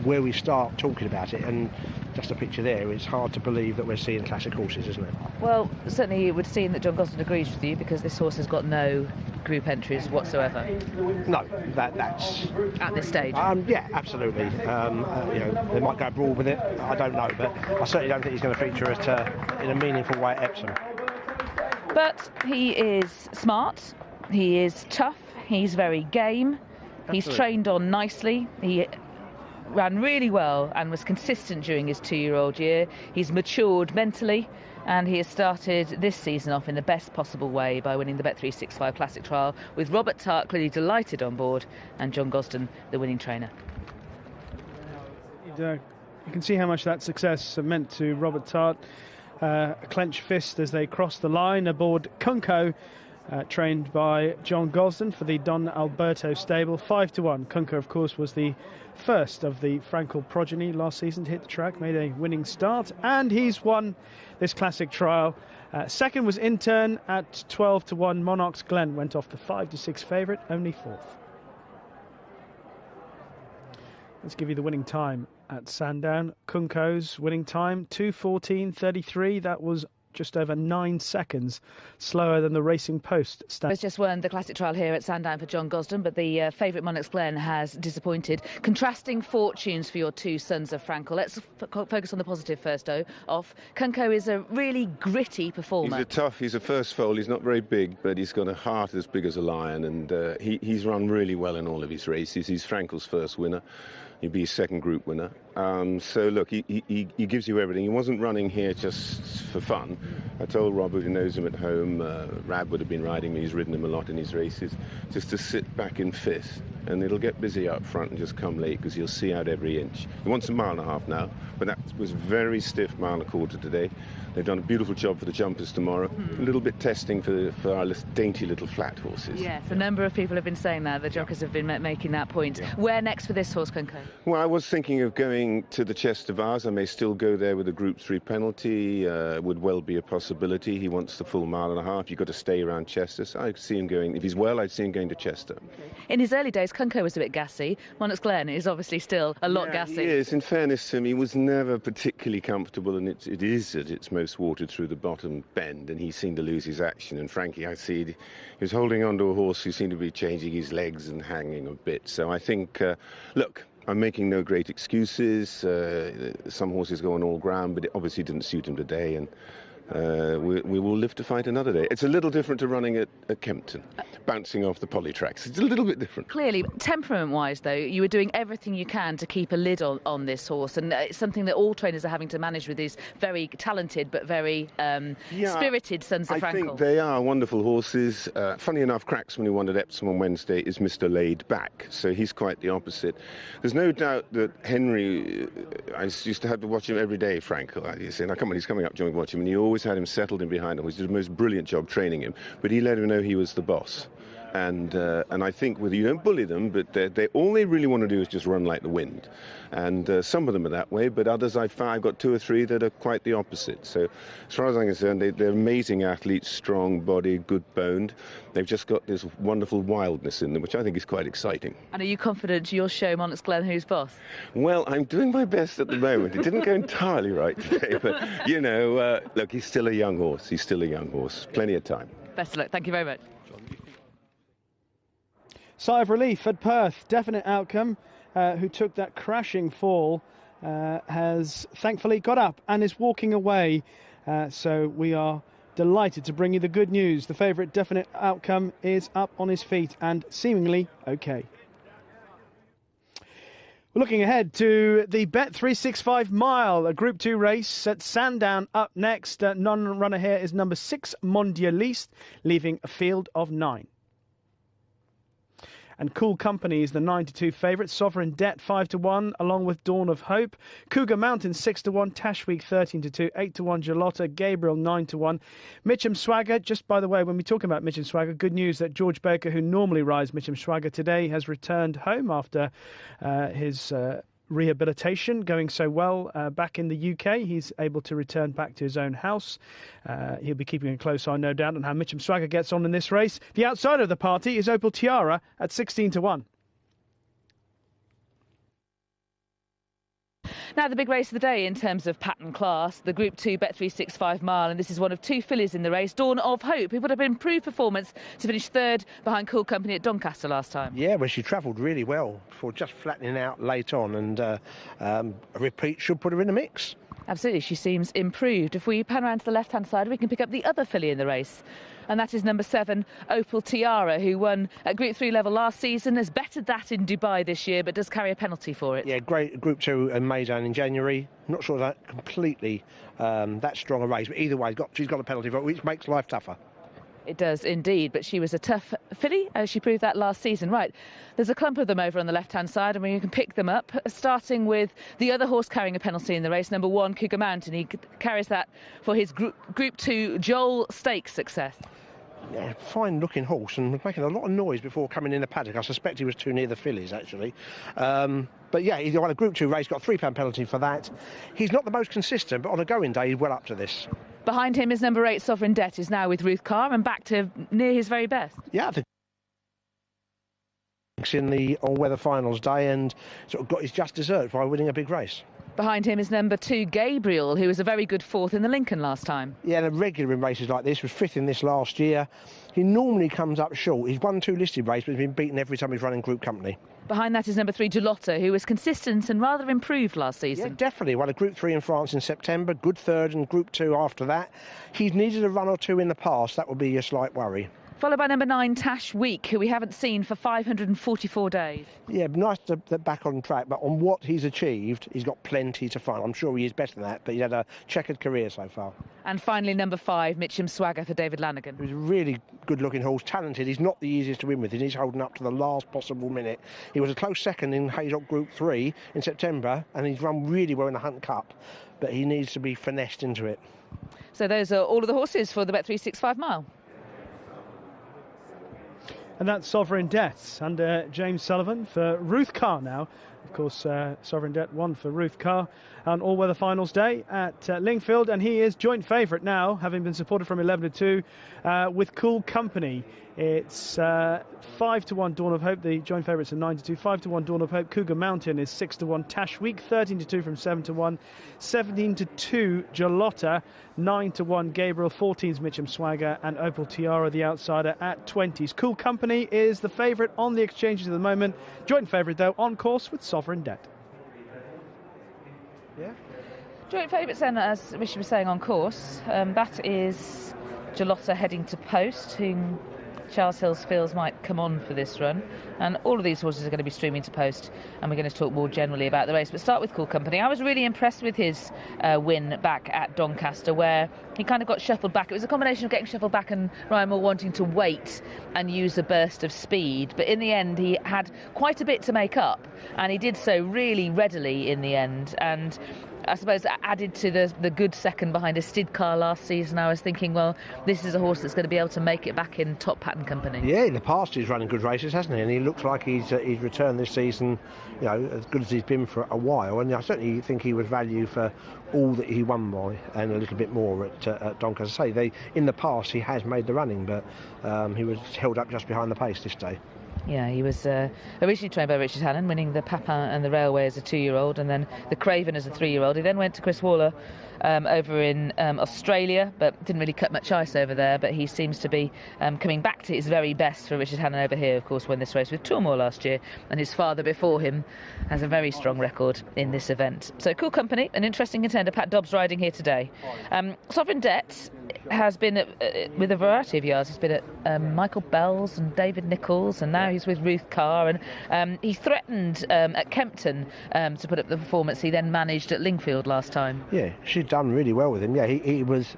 where we start talking about it, and just a picture there, it's hard to believe that we're seeing classic horses, isn't it? Well, certainly it would seem that John Gosden agrees with you, because this horse has got no group entries whatsoever. No, that's at this stage. Yeah, absolutely. They might go abroad with it, I don't know, but I certainly don't think he's going to feature it in a meaningful way at Epsom. But he is smart, he is tough, he's very game. Absolutely. He's trained on nicely. He ran really well and was consistent during his 2-year-old year. He's matured mentally, and he has started this season off in the best possible way by winning the Bet365 Classic Trial, with Robert Tart clearly delighted on board and John Gosden the winning trainer. You can see how much that success meant to Robert Tart. A clenched fist as they crossed the line aboard Kunko, trained by John Gosden for the Don Alberto stable. 5-1. Kunko, of course, was the first of the Frankel progeny last season to hit the track, made a winning start, and he's won this classic trial. Second was Intern at 12-1. Monarch's Glen went off the 5-6 favourite, only fourth. Let's give you the winning time at Sandown. Kunko's winning time, 2:14.33. That was just over 9 seconds slower than the Racing Post standard. It's just won the classic trial here at Sandown for John Gosden, but the favourite Monarch's Glen has disappointed. Contrasting fortunes for your two sons of Frankel. Let's focus on the positive first, off. Kunko is a really gritty performer. He's a first foal. He's not very big, but he's got a heart as big as a lion, and he's run really well in all of his races. He's Frankel's first winner. He'd be his second group winner. So look, he gives you everything. He wasn't running here just for fun. I told Robert, who knows him at home, Rab would have been riding me, he's ridden him a lot in his races, just to sit back in fifth, and it'll get busy up front and just come late, because you'll see out every inch. He wants a mile and a half now, but that was very stiff mile and a quarter today. They've done a beautiful job for the jumpers tomorrow. A little bit testing for our dainty little flat horses. Yes, a number of people have been saying that. The jockeys have been making that point. Yeah. Where next for this horse, Kunko? Well, I was thinking of going to the Chester Vase. I may still go there with a Group 3 penalty. Would well be a possibility. He wants the full mile and a half. You've got to stay around Chester. So I could see him going, if he's well, I'd see him going to Chester. Okay. In his early days, Kunko was a bit gassy. Monarch's Glen is obviously still a lot gassy. He is. In fairness to him, he was never particularly comfortable, and it is at its most watered through the bottom bend, and he seemed to lose his action. And frankly, I see he was holding on to a horse who seemed to be changing his legs and hanging a bit. So I think, look, I'm making no great excuses. Some horses go on all ground, but it obviously didn't suit him today, and we will live to fight another day. It's a little different to running at Kempton, bouncing off the poly tracks. It's a little bit different. Clearly, temperament-wise, though, you were doing everything you can to keep a lid on this horse, and it's something that all trainers are having to manage with these very talented but very spirited sons of Frankel. I think they are wonderful horses. Funny enough, Cracksman, who won at Epsom on Wednesday, is Mr. Laid Back, so he's quite the opposite. There's no doubt that Henry, I used to have to watch him every day, Frankel. He's coming up, John, watch him, and he always had him settled in behind him. He did the most brilliant job training him, but he let him know he was the boss. And I think you don't bully them, but all they really want to do is just run like the wind. And some of them are that way, but others I've got 2 or 3 that are quite the opposite. So as far as I'm concerned, they're amazing athletes, strong body, good boned. They've just got this wonderful wildness in them, which I think is quite exciting. And are you confident you'll show Monarch's Glen who's boss? Well, I'm doing my best at the moment. It didn't go entirely right today, but, look, he's still a young horse. He's still a young horse. Plenty of time. Best of luck. Thank you very much. Sigh of relief at Perth. Definite Outcome, who took that crashing fall, has thankfully got up and is walking away. So we are delighted to bring you the good news. The favourite, Definite Outcome, is up on his feet and seemingly okay. We're looking ahead to the Bet365 Mile, a Group 2 race at Sandown. Up next, non-runner here is number 6, Mondialiste, leaving a field of 9. And Cool Company is the 9-2 favourite. Sovereign Debt 5-1, along with Dawn of Hope. Cougar Mountain 6-1. Tashweek 13-2. 8-1 Jalota. Gabriel 9-1. Mitchum Swagger. Just by the way, when we're talking about Mitchum Swagger, good news that George Baker, who normally rides Mitchum Swagger today, has returned home after his rehabilitation going so well back in the UK. He's able to return back to his own house. He'll be keeping a close eye, no doubt, on how Mitchum Swagger gets on in this race. The outsider of the party is Opal Tiara at 16-1. Now, the big race of the day in terms of pattern class, the Group 2 Bet365 Mile, and this is one of 2 fillies in the race, Dawn of Hope, who put up an improved performance to finish 3rd behind Cool Company at Doncaster last time. Yeah, well, she travelled really well before just flattening out late on, and a repeat should put her in the mix. Absolutely, she seems improved. If we pan around to the left-hand side, we can pick up the other filly in the race. And that is number 7, Opal Tiara, who won at Group 3 level last season, has bettered that in Dubai this year, but does carry a penalty for it. Yeah, great Group 2 and Sandown in January. Not sure that completely that strong a race, but either way, she's got a penalty for it, which makes life tougher. It does indeed, but she was a tough filly, as she proved that last season. Right, there's a clump of them over on the left-hand side, and we can pick them up, starting with the other horse carrying a penalty in the race, number 1, Cougar Mountain. He carries that for his Group 2 Joel Stakes success. Yeah, fine-looking horse and was making a lot of noise before coming in the paddock. I suspect he was too near the fillies, actually. But yeah, he won a Group 2 race, got a £3 penalty for that. He's not the most consistent, but on a going day, he's well up to this. Behind him is number 8, Sovereign Debt, is now with Ruth Carr and back to near his very best. Yeah, I think in the all-weather finals day and sort of got his just desserts by winning a big race. Behind him is number 2, Gabriel, who was a very good 4th in the Lincoln last time. Yeah, and a regular in races like this, was 5th in this last year. He normally comes up short. He's won 2 listed races, but he's been beaten every time he's running group company. Behind that is number 3, Gelotta, who was consistent and rather improved last season. Yeah, definitely. Won a Group 3 in France in September, good 3rd in Group 2 after that. He's needed a run or 2 in the past. That would be a slight worry. Followed by number 9, Tash Week, who we haven't seen for 544 days. Yeah, nice to back on track, but on what he's achieved, he's got plenty to find. I'm sure he is better than that, but he's had a checkered career so far. And finally, number 5, Mitcham Swagger for David Lanigan. He's a really good-looking horse, talented. He's not the easiest to win with, and he's holding up to the last possible minute. He was a close second in Haydock Group 3 in September, and he's run really well in the Hunt Cup, but he needs to be finessed into it. So those are all of the horses for the Bet365 mile. And that's Sovereign Debt under James Sullivan for Ruth Carr now. Of course, Sovereign Debt won for Ruth Carr on all-weather finals day at Lingfield, and he is joint favourite now, having been supported from 11-2 with Cool Company. It's 5-1 Dawn of Hope. The joint favourites are 9-2. 5-1 Dawn of Hope. Cougar Mountain is 6-1. Tash Week 13-2 from 7-1. 17-2 Gelotta. 9-1 Gabriel. 14's Mitcham Swagger, and Opal Tiara the outsider at 20s. Cool Company is the favourite on the exchanges at the moment. Joint favourite though on course with Sovereign Debt. Yeah. Joint favourites then, as Richard was saying, on course. That is Gelotta heading to post, whom Charles Hills feels might come on for this run, and all of these horses are going to be streaming to post, and we're going to talk more generally about the race, but start with Cool Company. I was really impressed with his win back at Doncaster, where he kind of got shuffled back. It was a combination of getting shuffled back and Ryan Moore wanting to wait and use a burst of speed, but in the end he had quite a bit to make up, and he did so really readily in the end. And I suppose added to the good second behind a Stid car last season, I was thinking, well, this is a horse that's going to be able to make it back in top pattern company. Yeah, in the past he's running good races, hasn't he? And he looks like he's returned this season, you know, as good as he's been for a while. And I certainly think he was value for all that he won by, and a little bit more at Doncaster. As I say, in the past he has made the running, but he was held up just behind the pace this day. Yeah, he was originally trained by Richard Hannon, winning the Papin and the Railway as a 2-year-old, and then the Craven as a 3-year-old. He then went to Chris Waller over in Australia, but didn't really cut much ice over there. But he seems to be coming back to his very best for Richard Hannon over here. Of course, won this race with Tourmore last year, and his father before him has a very strong record in this event. So Cool Company, an interesting contender. Pat Dobbs riding here today. Sovereign Debt has been with a variety of yards. He's been at Michael Bell's and David Nichols, and now he's with Ruth Carr, and he threatened at Kempton to put up the performance he then managed at Lingfield last time. Yeah, she's done really well with him. Yeah, it was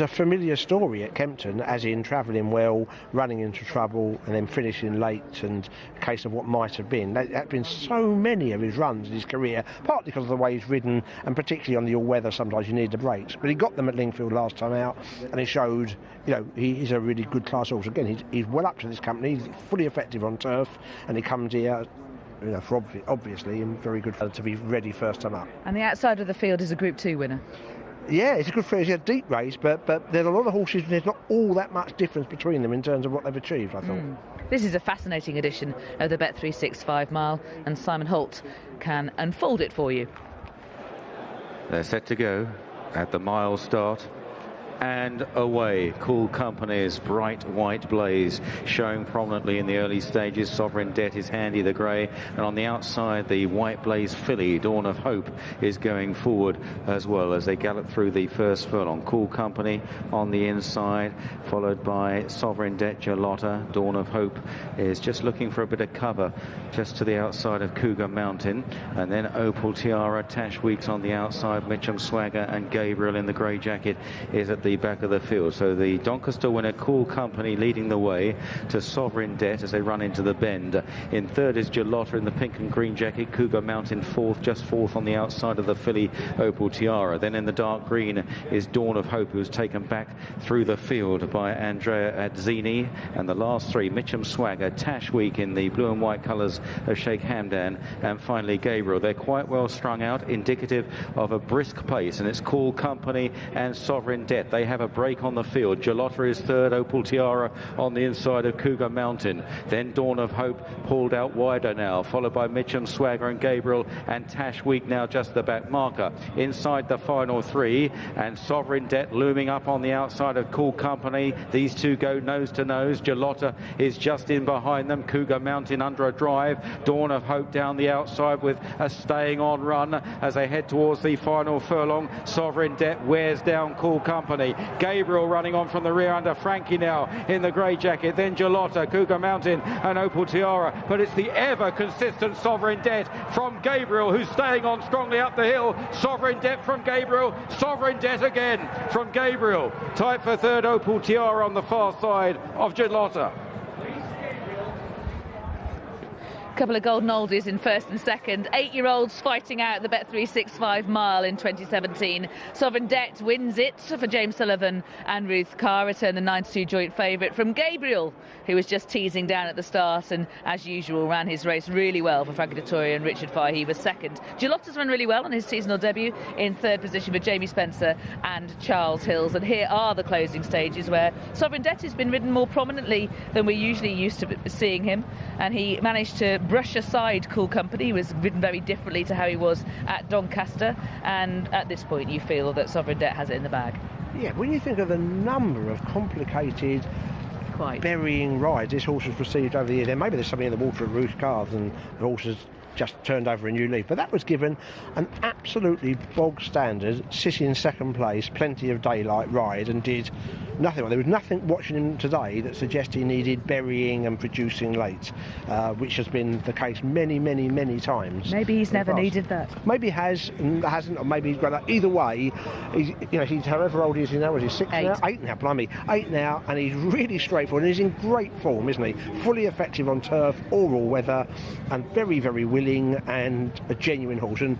a familiar story at Kempton, as in travelling well, running into trouble, and then finishing late, and a case of what might have been. There's been so many of his runs in his career, partly because of the way he's ridden, and particularly on the all-weather, sometimes you need the brakes. But he got them at Lingfield last time out, and he showed, you know, he's a really good class horse. Again, he's well up to this company. He's fully effective on turf, and he comes here, you know, for obviously in very good to be ready first time up. And the outside of the field is a Group 2 winner. Yeah, it's a good race. It's a deep race, but there's a lot of horses. There's not all that much difference between them in terms of what they've achieved, I thought. This is a fascinating edition of the Bet365 mile, and Simon Holt can unfold it for you. They're set to go at the mile start. and away. Cool Company's bright white blaze showing prominently in the early stages. Sovereign Debt is handy, the grey, and on the outside the white blaze filly Dawn of Hope is going forward as well as they gallop through the first furlong. Cool Company on the inside, followed by Sovereign Debt, Jalota. Dawn of Hope is just looking for a bit of cover just to the outside of Cougar Mountain, and then Opal Tiara, Tash Weeks on the outside, Mitchum Swagger and Gabriel in the grey jacket is at the back of the field. So the Doncaster winner Cool Company leading the way to Sovereign Debt as they run into the bend. In third is Jalota in the pink and green jacket, Cougar Mountain fourth, just fourth on the outside of the filly Opal Tiara. Then in the dark green is Dawn of Hope, who's taken back through the field by Andrea Azzini, and the last three, Mitchum Swagger, Tash Week in the blue and white colours of Sheikh Hamdan, and finally Gabriel. They're quite well strung out, indicative of a brisk pace, and it's Cool Company and Sovereign Debt. They have a break on the field. Jalota is third, Opal Tiara on the inside of Cougar Mountain. Then Dawn of Hope pulled out wider now, followed by Mitchum Swagger and Gabriel, and Tash Week now just the back marker. Inside the final three, and Sovereign Debt looming up on the outside of Cool Company. These two go nose to nose. Jalota is just in behind them. Cougar Mountain under a drive. Dawn of Hope down the outside with a staying on run as they head towards the final furlong. Sovereign Debt wears down Cool Company. Gabriel running on from the rear under Frankie now in the grey jacket. Then Jalota, Cougar Mountain and Opal Tiara. But it's the ever consistent Sovereign Debt from Gabriel, who's staying on strongly up the hill. Sovereign Debt from Gabriel. Sovereign Debt again from Gabriel. Tight for third, Opal Tiara on the far side of Jalota. Couple of golden oldies in first and second. 8-year-olds fighting out the Bet365 mile in 2017. Sovereign Debt wins it for James Sullivan and Ruth Carr, return the 9-2 joint favourite from Gabriel, who was just teasing down at the start and, as usual, ran his race really well for Frankie Dettori and Richard Fahey was second. Jalota's run really well on his seasonal debut in third position for Jamie Spencer and Charles Hills. And here are the closing stages where Sovereign Debt has been ridden more prominently than we're usually used to seeing him, and he managed to brush aside Cool Company. He was ridden very differently to how he was at Doncaster, and at this point you feel that Sovereign Debt has it in the bag. Yeah, when you think of the number of complicated burying rides this horse has received over the years, then maybe there's something in the water at Ruth Carr and the horse has just turned over a new leaf, but that was given an absolutely bog standard sit in second place, plenty of daylight ride, and did nothing. There was nothing watching him today that suggested he needed burying and producing late, which has been the case many times. Maybe he's never needed that. Maybe he has, hasn't, or maybe he's got that. Either way, he's however old he is now. Is he 6 now? 8 now, blimey. 8 now, and he's really straightforward, and he's in great form, isn't he? Fully effective on turf or all weather, and very willing and a genuine horse. And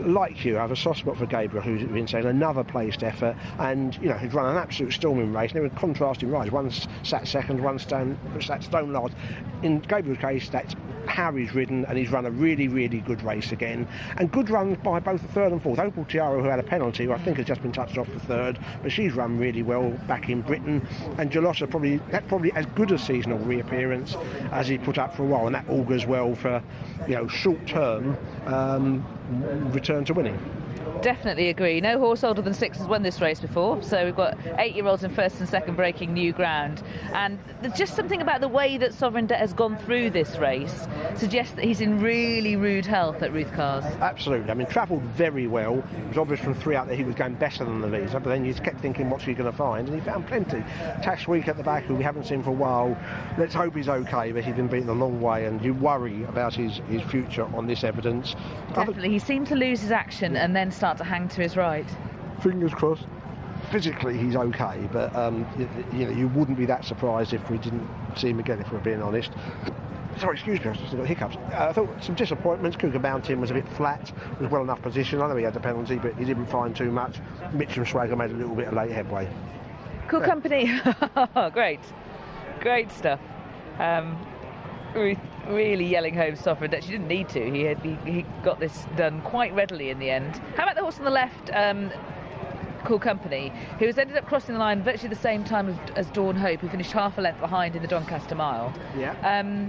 like you, I have a soft spot for Gabriel, who's been saying another placed effort, and he's run an absolute storming race. There were contrasting rides. One sat second, one sat stone last. In Gabriel's case, that's how he's ridden, and he's run a really good race again, and good runs by both the third and fourth. Opal Tiara, who had a penalty, who I think has just been touched off for third, but she's run really well back in Britain, and Jalota probably as good a seasonal reappearance as he put up for a while, and that augurs well for short term return to winning. Definitely agree. No horse older than 6 has won this race before, so we've got 8-year-olds in first and second breaking new ground, and there's just something about the way that Sovereign Debt has gone through this race suggests that he's in really rude health at Ruth Carr's. Absolutely. I mean, travelled very well. It was obvious from 3 out that he was going better than the Visa, but then you kept thinking, what's he going to find? And he found plenty. Tash Week at the back, who we haven't seen for a while. Let's hope he's okay, but he's been beaten a long way, and you worry about his future on this evidence. Definitely. He seemed to lose his action and then start to hang to his right. Fingers crossed. Physically he's okay, but you wouldn't be that surprised if we didn't see him again, if we're being honest. Sorry, excuse me, I've just got hiccups. I thought some disappointments. Cougar Mountain was a bit flat, was well enough position. I know he had the penalty, but he didn't find too much. Mitchum Swagger made a little bit of late headway. Cool Company. Great stuff. Ruth really yelling home Sovereign Debt. She didn't need to. He got this done quite readily in the end. How about the horse on the left, Cool Company, who has ended up crossing the line virtually the same time as Dawn Hope, who finished half a length behind in the Doncaster Mile. Yeah.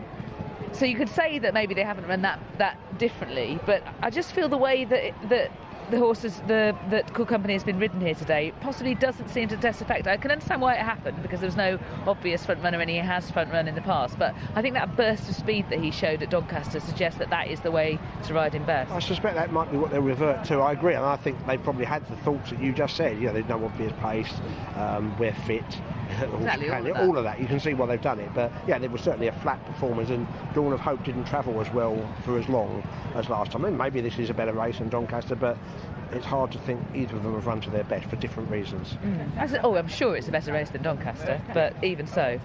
So you could say that maybe they haven't run that differently, but I just feel the way that the horses that Cool Company has been ridden here today possibly doesn't seem to test effect. I can understand why it happened, because there was no obvious front runner and he has front run in the past, but I think that burst of speed that he showed at Doncaster suggests that that is the way to ride him best. I suspect that might be what they'll revert to. I agree, and I think they probably had the thoughts that you just said. You know, there's no obvious pace, we're fit, Exactly, all of that. You can see why they've done it, but yeah, there was certainly a flat performance, and Dawn of Hope didn't travel as well for as long as last time. And maybe this is a better race than Doncaster, but it's hard to think either of them have run to their best for different reasons. I'm sure it's a better race than Doncaster, but even so.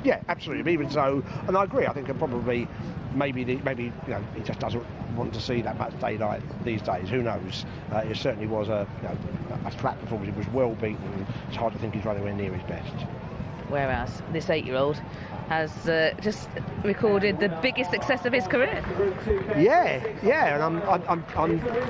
Yeah, absolutely. But even so, and I agree. I think probably, maybe you know, he just doesn't want to see that much daylight these days. Who knows? It certainly was a flat performance. It was well beaten. It's hard to think he's running anywhere near his best. Whereas this 8-year-old has just recorded the biggest success of his career. Yeah, and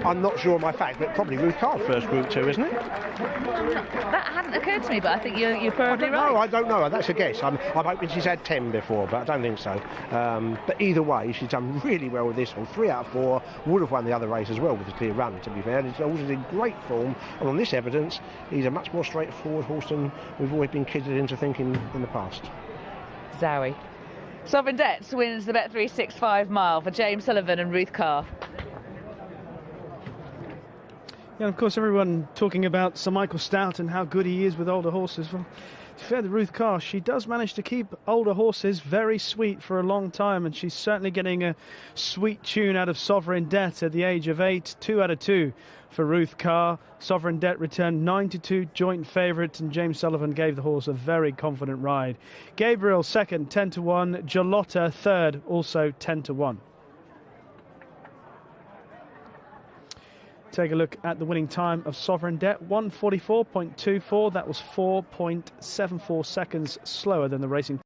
I'm not sure of my fact, but probably Ruth Carr's first Group 2, isn't it? That hadn't occurred to me, but I think you're probably right. No, I don't know. That's a guess. I'm hoping she's had 10 before, but I don't think so. But either way, she's done really well with this one. 3 out of 4, would have won the other race as well with a clear run, to be fair. He's also in great form, and on this evidence, he's a much more straightforward horse than we've always been kidded into thinking in the past. Zowie. Sovereign Debt wins the Bet365 mile for James Sullivan and Ruth Carr. Yeah, of course, everyone talking about Sir Michael Stout and how good he is with older horses. Well, to be fair to Ruth Carr, she does manage to keep older horses very sweet for a long time, and she's certainly getting a sweet tune out of Sovereign Debt at the age of 8. 2 out of 2 for Ruth Carr. Sovereign Debt returned 9-2 joint favourite, and James Sullivan gave the horse a very confident ride. Gabriel second, 10-1. Jalota third, also 10-1. Take a look at the winning time of Sovereign Debt, 1:44.24. That was 4.74 seconds slower than the racing